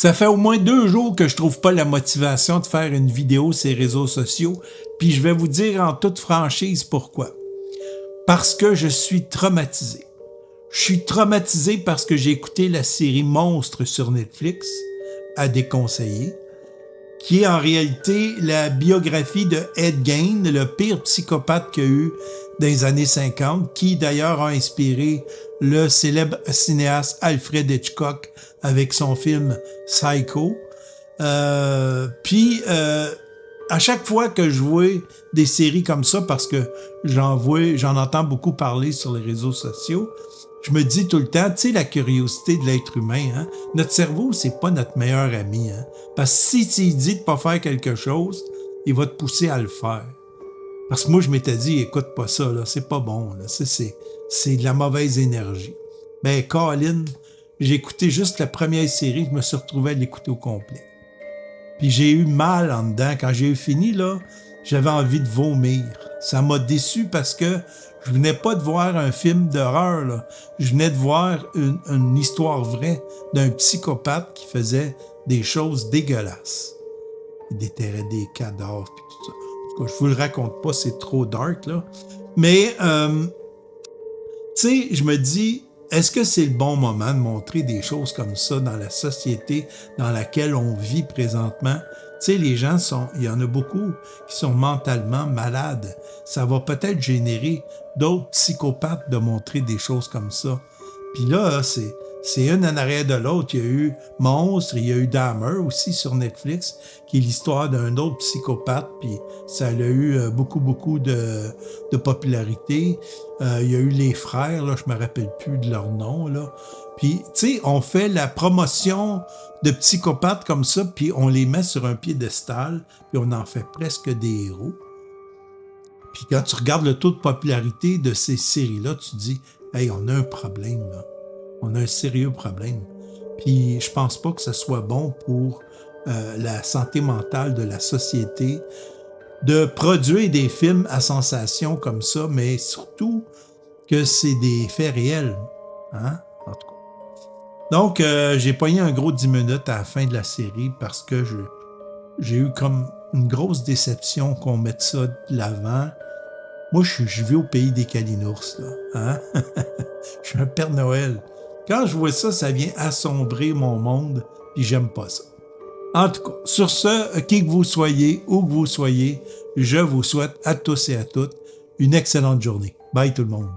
Ça fait au moins 2 jours que je trouve pas la motivation de faire une vidéo sur les réseaux sociaux, puis je vais vous dire en toute franchise pourquoi. Parce que je suis traumatisé. Je suis traumatisé parce que j'ai écouté la série Monstres sur Netflix, à déconseiller, qui est en réalité la biographie de Ed Gein, le pire psychopathe qu'il y a eu dans les années 50, qui d'ailleurs a inspiré le célèbre cinéaste Alfred Hitchcock avec son film Psycho. À chaque fois que je vois des séries comme ça, parce que j'en entends beaucoup parler sur les réseaux sociaux, je me dis tout le temps, tu sais, la curiosité de l'être humain, hein? Notre cerveau, c'est pas notre meilleur ami. Hein? Parce que si tu lui dis de pas faire quelque chose, il va te pousser à le faire. Parce que moi, je m'étais dit, écoute pas ça, là, c'est pas bon. Là. C'est de la mauvaise énergie. Ben, Colin, j'ai écouté juste la première série, je me suis retrouvé à l'écouter au complet. Puis j'ai eu mal en dedans. Quand j'ai eu fini, là, j'avais envie de vomir. Ça m'a déçu parce que je venais pas de voir un film d'horreur, là. Je venais de voir une histoire vraie d'un psychopathe qui faisait des choses dégueulasses. Il déterrait des cadavres puis tout ça. En tout cas, je vous le raconte pas, c'est trop dark, là. Mais, tu sais, je me dis, est-ce que c'est le bon moment de montrer des choses comme ça dans la société dans laquelle on vit présentement? Tu sais, les gens il y en a beaucoup qui sont mentalement malades. Ça va peut-être générer d'autres psychopathes de montrer des choses comme ça. Puis là, c'est une en arrière de l'autre. Il y a eu Monstre, il y a eu Dahmer aussi sur Netflix, qui est l'histoire d'un autre psychopathe, puis ça a eu beaucoup de popularité. Il y a eu les frères, là, je me rappelle plus de leur nom, là. Puis, tu sais, on fait la promotion de psychopathes comme ça, puis on les met sur un piédestal, puis on en fait presque des héros. Puis quand tu regardes le taux de popularité de ces séries-là, tu te dis, hey, on a un problème, là. On a un sérieux problème. Puis je pense pas que ce soit bon pour la santé mentale de la société de produire des films à sensation comme ça, mais surtout que c'est des faits réels. Hein? En tout cas. Donc, j'ai pogné un gros 10 minutes à la fin de la série parce que j'ai eu comme une grosse déception qu'on mette ça de l'avant. Moi, je vis au pays des calinours, là. Hein? Je suis un Père Noël. Quand je vois ça, ça vient assombrer mon monde, puis j'aime pas ça. En tout cas, sur ce, qui que vous soyez, où que vous soyez, je vous souhaite à tous et à toutes une excellente journée. Bye tout le monde.